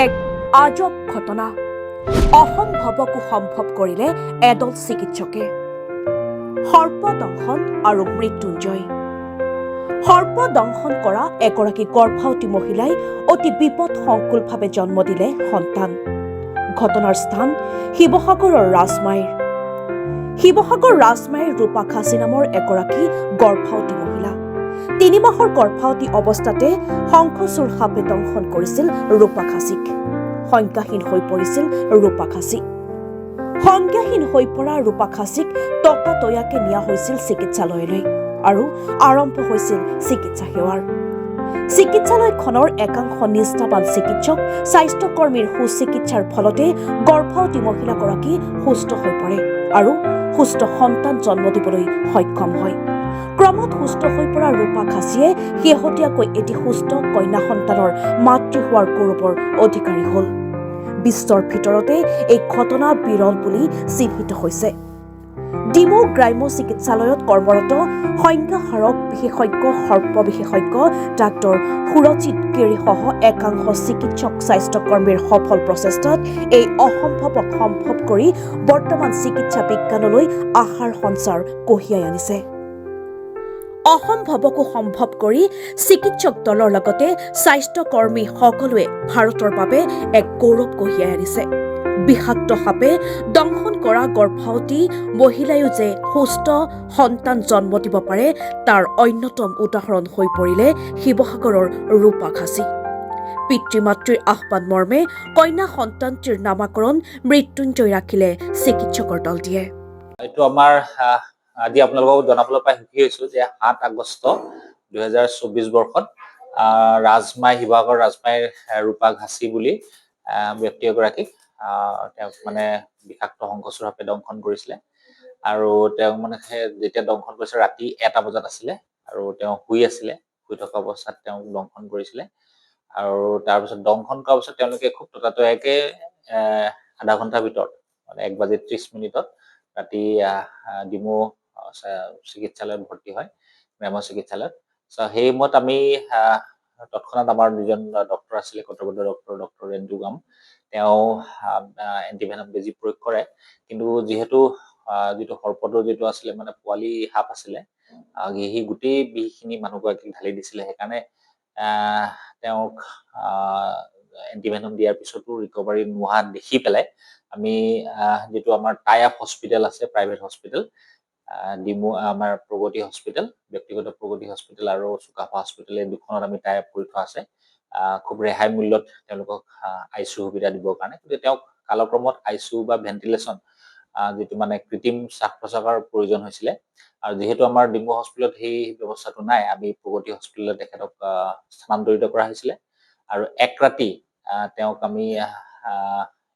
এক আজব ঘটনা। অসম্ভৱকো সম্ভৱ কৰিলে এদল চিকিৎসকে। সৰ্পদংশন আৰু মৃত্যুঞ্জয়। সৰ্পদংশন কৰা এগৰাকী গৰ্ভৱতী মহিলাই অতি বিপদসংকুলভাৱে জন্ম দিলে সন্তান। ঘটনাৰ স্থান শিৱসাগৰৰ ৰাজমাইৰ। শিৱসাগৰ ৰাজমাইৰ ৰূপা খাচী নামৰ এগৰাকী গৰ্ভৱতী মহিলা। ৩ মাহৰ গৰ্ভৱতী অৱস্থাতে শংখচূড় সাপে দংশন কৰিছিল ৰূপা খাচীক। সংজ্ঞাহীন হৈ পৰিছিল ৰূপা খাচী। সংজ্ঞাহীন হৈ পৰা ৰূপা খাচীক ততাতৈয়াকে নিয়া হৈছিল চিকিৎসালয়লৈ আৰু আৰম্ভ হৈছিল চিকিৎসা সেৱাৰ। চিকিৎসালয়খনৰ একাংশ নিষ্ঠাবান চিকিৎসক স্বাস্থ্যকৰ্মীৰ সুচিকিৎসাৰ ফলতে গৰ্ভৱতী মহিলাগৰাকী সুস্থ হৈ পৰে আৰু সুস্থ সন্তান জন্ম দিবলৈ সক্ষম হয়। ক্ৰমত সুস্থ হৈ পৰা ৰূপা খাচীয়ে শেহতীয়াকৈ এটি সুস্থ কন্যা সন্তানৰ মাতৃ হোৱাৰ গৌৰৱৰ অধিকাৰী হ'ল। বিশ্বৰ ভিতৰতে এই ঘটনা বিৰল বুলি চিহ্নিত হৈছে। ডিমৌ গ্ৰাম্য চিকিৎসালয়ত কৰ্মৰত সংজ্ঞাহাৰক বিশেষজ্ঞ সৰ্প বিশেষজ্ঞ ডাঃ সুৰজিৎ গিৰিসহ একাংশ চিকিৎসক স্বাস্থ্যকৰ্মীৰ সফল প্ৰচেষ্টাত এই অসম্ভৱক সম্ভৱ কৰি বৰ্তমান চিকিৎসা বিজ্ঞানলৈ আশাৰ সঞ্চাৰ কঢ়িয়াই আনিছে। অসম্ভৱকো সম্ভৱ কৰি চিকিৎসক দলৰ লগতে স্বাস্থ্যকৰ্মী সকলোৱে ভাৰতৰ বাবে এক গৌৰৱ কঢ়িয়াই আনিছে। বিষাক্ত সাপে দংশন কৰা গৰ্ভৱতী মহিলায়ো যে সুস্থ সন্তান জন্ম দিব পাৰে তাৰ অন্যতম উদাহৰণ হৈ পৰিলে শিৱসাগৰৰ ৰূপা খাচী। পিতৃ মাতৃৰ আহ্বান মৰ্মে কন্যা সন্তানটিৰ নামাকৰণ মৃত্যুঞ্জয় ৰাখিলে চিকিৎসকৰ দলটিয়ে। এইটো আমাৰ আজি আপোনালোকক জনাবলৈ পাই সুখী হৈছো যে ৭ আগষ্ট ২০২৪ বৰ্ষত ৰাজমাই শিৱসাগৰ ৰাজমাইৰ ৰূপা খাচী বুলি ব্যক্তি এগৰাকীক তেওঁক মানে বিষাক্ত শংখচূড় সাপে দংশন কৰিছিলে আৰু তেওঁক মানে যেতিয়া দংশন কৰিছে ৰাতি ১টা বজাত আছিলে আৰু তেওঁ শুই থকা অৱস্থাত তেওঁক দংশন কৰিছিলে আৰু তাৰপিছত দংশন কৰাৰ পিছত তেওঁলোকে খুব ততাতৈয়াকে আধা ঘণ্টাৰ ভিতৰত মানে ১:৩০ ৰাতি ডিমৌ চিকিৎসালয়ত ভৰ্তি হয়, গ্ৰাম্য চিকিৎসালয়ত। সেই সময়ত আমি তৎক্ষণাত আমাৰ যিজন ডক্টৰ আছিলে কৰ্তব্যৰত ডক্টৰ ৰেন্দু গাম, তেওঁ এণ্টিভেনম বেজী প্ৰয়োগ কৰে। কিন্তু যিটো সৰ্পটোৰ যিটো আছিলে মানে পোৱালি সাপ আছিলে, সেই গোটেই বিষখিনি মানুহগৰাকীক ঢালি দিছিলে। সেইকাৰণে তেওঁক এণ্টিভেনম দিয়াৰ পিছতো ৰিকভাৰী নোহোৱা দেখি পেলাই আমি যিটো আমাৰ টাই আপ হস্পিটেল আছে, প্ৰাইভেট হস্পিটেল ডিমৌ আমাৰ প্ৰগতি হস্পিটেল, ব্যক্তিগত প্ৰগতি হস্পিটেল আৰু চুকাফা হস্পিটেল, এই দুখনত আমি টাই আপ কৰি থোৱা আছে খুব ৰেহাই মূল্যত তেওঁলোকক আইচিইউ সুবিধা দিবৰ কাৰণে। কিন্তু তেওঁক কালক্ৰমত আইচিইউ বা ভেণ্টিলেশ্যন যিটো মানে কৃত্ৰিম শ্বাস প্ৰশ্বাসৰ প্ৰয়োজন হৈছিলে আৰু যিহেতু আমাৰ ডিমৌ হস্পিটেলত সেই ব্যৱস্থাটো নাই, আমি প্ৰগতি হস্পিটেলত তেখেতক স্থানান্তৰিত কৰা হৈছিলে আৰু এক ৰাতি তেওঁক আমি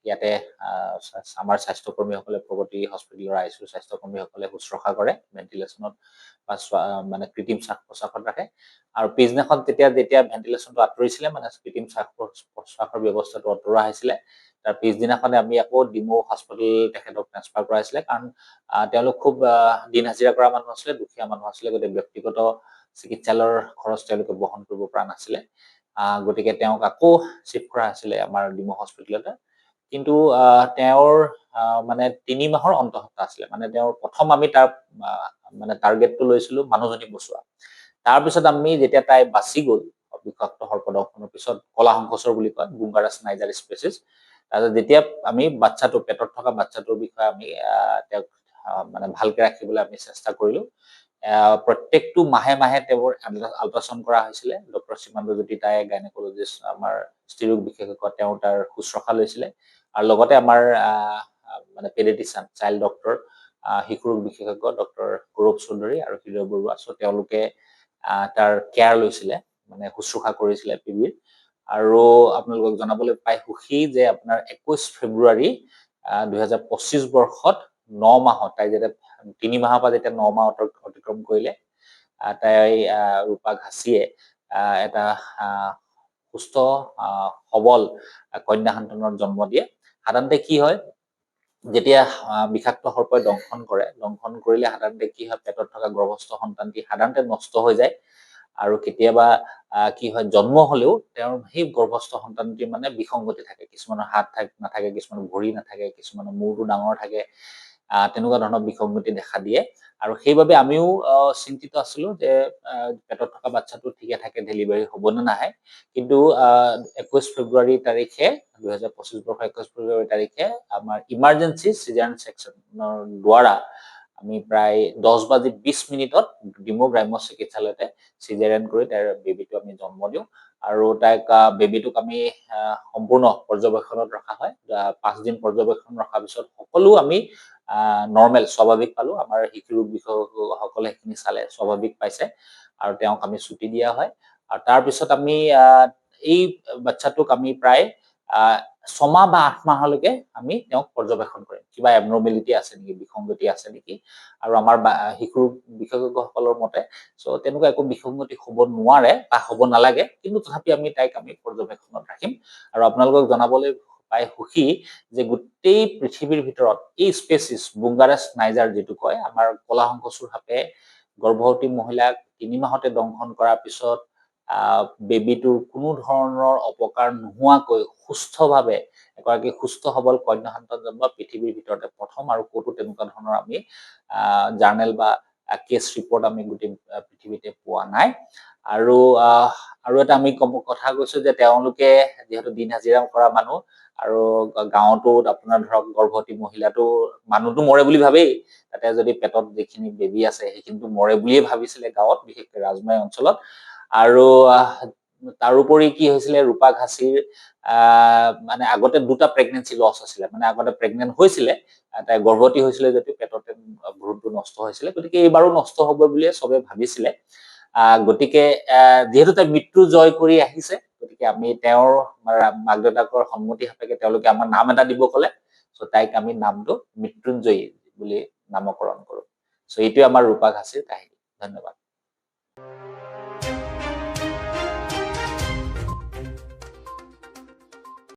ইয়াতে আমাৰ স্বাস্থ্যকৰ্মীসকলে প্ৰগতি হস্পিটেলৰ আইচিইউ স্বাস্থ্যকৰ্মীসকলে শুশ্ৰূষা কৰে, ভেণ্টিলেশ্যনত বা মানে কৃত্ৰিম শ্বাস প্ৰশ্বাসত ৰাখে আৰু পিছদিনাখন যেতিয়া ভেণ্টিলেশ্যনটো আঁতৰিছিলে, মানে কৃত্ৰিম শ্বাস প্ৰশ্বাসৰ ব্যৱস্থাটো আঁতৰোৱা হৈছিলে, তাৰ পিছদিনাখনে আমি আকৌ ডিমৌ হস্পিটেল তেখেতক ট্ৰেন্সফাৰ কৰা হৈছিলে। কাৰণ তেওঁলোক খুব দিন হাজিৰা কৰা মানুহ আছিলে, দুখীয়া মানুহ আছিলে, গতিকে ব্যক্তিগত চিকিৎসালয়ৰ খৰচ তেওঁলোকে বহন কৰিব পৰা নাছিলে। গতিকে তেওঁক আকৌ চিফ্ট কৰা হৈছিলে আমাৰ ডিমৌ হস্পিটেলতে। কিন্তু তেওঁৰ মানে ৩ মাহৰ অন্তঃসত্ত্বা আছিলে, মানে তেওঁৰ প্ৰথম আমি তাৰ মানে টাৰ্গেটটো লৈছিলো মানুহজনী বচোৱা। তাৰপিছত আমি যেতিয়া তাই বাচি গ'ল বিষাক্ত সৰ্পদংশনৰ পিছত, কলা শংখচূড় বুলি কয়, বুংগাৰাছ নাইজাৰ স্পেচিছ, তাৰপিছত যেতিয়া আমি পেটত থকা বাচ্ছাটোৰ বিষয়ে আমি তেওঁক মানে ভালকে ৰাখিবলৈ আমি চেষ্টা কৰিলো। প্ৰত্যেকটো মাহে মাহে তেওঁৰ আল্ট্ৰাচাউণ্ড কৰা হৈছিলে। ডক্টৰ সীমান্ত জ্যোতি তাই গাইনকলজিষ্ট, আমাৰ স্ত্ৰীৰোগ বিশেষজ্ঞ, তেওঁ তাৰ শুশ্ৰূষা লৈছিলে আৰু লগতে আমাৰ মানে পেডিয়াট্ৰিচিয়ান, চাইল্ড ডক্টৰ, শিশু ৰোগ বিশেষজ্ঞ ডক্টৰ গৌৰৱ চৌধুৰী আৰু হৃদয় বৰুৱা, তেওঁলোকে তাৰ কেয়াৰ লৈছিলে, মানে শুশ্ৰূষা কৰিছিলে পিবিৰ। আৰু আপোনালোকক জনাবলৈ পাই সুখী যে আপোনাৰ ২১ ফেব্ৰুৱাৰী ২০২৫ বৰ্ষত ৯ মাহত, তাই যেতিয়া ৩ মাহৰ পৰা যেতিয়া ৯ মাহ অতিক্ৰম কৰিলে, তাই ৰূপা খাচীয়ে এটা সুস্থ সবল কন্যা সন্তানৰ জন্ম দিয়ে। সাধাৰণতে কি হয়, যেতিয়া বিষাক্ত সৰ্পই দংশন কৰিলে সাধাৰণতে কি হয়, পেটত থকা গৰ্ভস্থ সন্তানটি সাধাৰণতে নষ্ট হৈ যায় আৰু কেতিয়াবা কি হয় জন্ম হলেও তেওঁৰ সেই গৰ্ভস্থ সন্তানটিৰ মানে বিসংগতি থাকে, কিছুমানৰ হাত নাথাকে, কিছুমানৰ ভৰি নাথাকে, কিছুমানৰ মূৰটো ডাঙৰ থাকে, তেনেকুৱা ধৰণৰ বিসংগতি দেখা দিয়ে। আৰু সেইবাবে আমিও চিন্তিত আছিলো যে পেটত থকা বাচ্চাটো ঠিকে থাকে ডেলিভাৰী হ'ব নে নাহে। কিন্তু 21 ফেব্ৰুৱাৰী তাৰিখে 2025 বৰ্ষৰ 21 ফেব্ৰুৱাৰী তাৰিখে আমাৰ ইমাৰ্জেঞ্চি চিজাৰিয়ান ছেকশ্যনৰ দ্বাৰা আমি প্ৰায় 10:20 ডিমৌ গ্ৰাম্য চিকিৎসালয়তে চিজাৰিয়ান কৰি তাইৰ বেবীটো আমি জন্ম দিওঁ। আৰু তাইক বেবীটোক আমি সম্পূৰ্ণ পৰ্যবেক্ষণত ৰখা হয়। 5 দিন পৰ্যবেক্ষণ ৰখাৰ পিছত সকলো আমি নৰ্মেল স্বাভাৱিক পালো। আমাৰ শিশু ৰোগ বিশেষজ্ঞসকলে সেইখিনি চালে স্বাভাৱিক পাইছে আৰু তেওঁক আমি ছুটি দিয়া হয়। আৰু তাৰপিছত আমি এই বাচ্চাটোক আমি প্ৰায় 6 মাহ বা 8 মাহলৈকে আমি তেওঁক পৰ্যবেক্ষণ কৰিম, কিবা এবনৰ্মেলিটি আছে নেকি, বিসংগতি আছে নেকি। আৰু আমাৰ শিশু বিশেষজ্ঞসকলৰ মতে তেনেকুৱা একো বিসংগতি হ'ব নোৱাৰে বা হ'ব নালাগে, কিন্তু তথাপি তাইক আমি পৰ্যবেক্ষণত ৰাখিম। আৰু আপোনালোকক জনাবলৈ পাই সুখী যে গোটেই পৃথিৱীৰ ভিতৰত এই স্পেচিছ বুংগাৰাছ নাইজাৰ যিটো কয়, আমাৰ কলা শংকচুৰ সাপে গৰ্ভৱতী মহিলাক 3 মাহতে দংশন কৰাৰ পিছত বেবীটোৰ কোনো ধৰণৰ অপকাৰ নোহোৱাকৈ সুস্থভাৱে এগৰাকী সুস্থ সবল কন্যা সন্তান জন্ম পৃথিৱীৰ ভিতৰতে প্ৰথম, আৰু ক'তো তেনেকুৱা ধৰণৰ আমি জাৰ্নেল বা কেছ ৰিপৰ্ট আমি গোটেই পৃথিৱীতে পোৱা নাই। আৰু এটা আমি কথা কৈছো যে তেওঁলোকে যিহেতু দিন হাজিৰা কৰা মানুহ, আৰু গাঁৱতো আপোনাৰ ধৰক গৰ্ভৱতী মহিলাটো মানুহটো মৰে বুলি ভাবেই, তাতে যদি পেটত যিখিনি বেবী আছে সেইখিনিতো মৰে বুলিয়ে ভাবিছিলে গাঁৱত, বিশেষকৈ ৰাজমাই অঞ্চলত। আৰু তাৰোপৰি কি হৈছিলে, ৰূপা ঘাচিৰ মানে আগতে 2টা প্ৰেগনেঞ্চি লছ আছিলে, মানে আগতে প্ৰেগনেন্ট হৈছিলে, তাই গৰ্ভৱতী হৈছিলে যদিও পেটতে ভ্ৰূণটো নষ্ট হৈছিলে, গতিকে এইবাৰো নষ্ট হ'ব বুলিয়ে চবে ভাবিছিলে। গতিকে যিহেতু তাই মৃত্যু জয় কৰি আহিছে, গতিকে আমি তেওঁৰ মাক দেউতাকৰ সন্মতি সাপেক্ষে তেওঁলোকে আমাৰ নাম এটা দিব ক'লে, তাইক আমি নামটো মৃত্যুঞ্জয়ী বুলি নামকৰণ কৰো। এইটোৱে আমাৰ ৰূপা ঘাচিৰ কাহিনী। ধন্যবাদ।